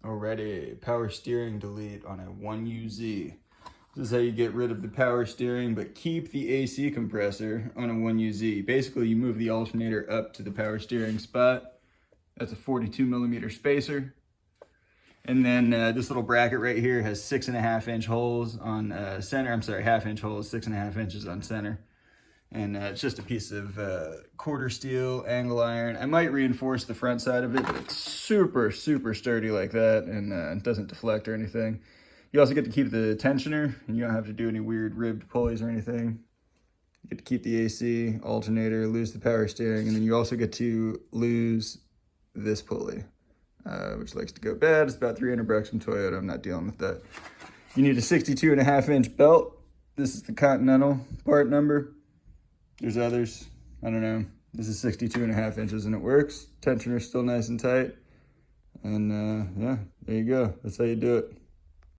Alrighty, power steering delete on a 1UZ. This is how you get rid of the power steering, but keep the AC compressor on a 1UZ. Basically, you move the alternator up to the power steering spot. That's a 42mm spacer. And then this little bracket right here has 6.5-inch holes on center. I'm sorry, half-inch holes, 6.5 inches on center. And it's just a piece of quarter steel angle iron. I might reinforce the front side of it, but it's super, super sturdy like that, and it doesn't deflect or anything. You also get to keep the tensioner, and you don't have to do any weird ribbed pulleys or anything. You get to keep the AC, alternator, lose the power steering, and then you also get to lose this pulley, which likes to go bad. It's about 300 bucks from Toyota. I'm not dealing with that. You need a 62.5-inch belt. This is the Continental part number. There's others, I don't know. This is 62.5 inches and it works. Tensioner's still nice and tight. And yeah, there you go. That's how you do it.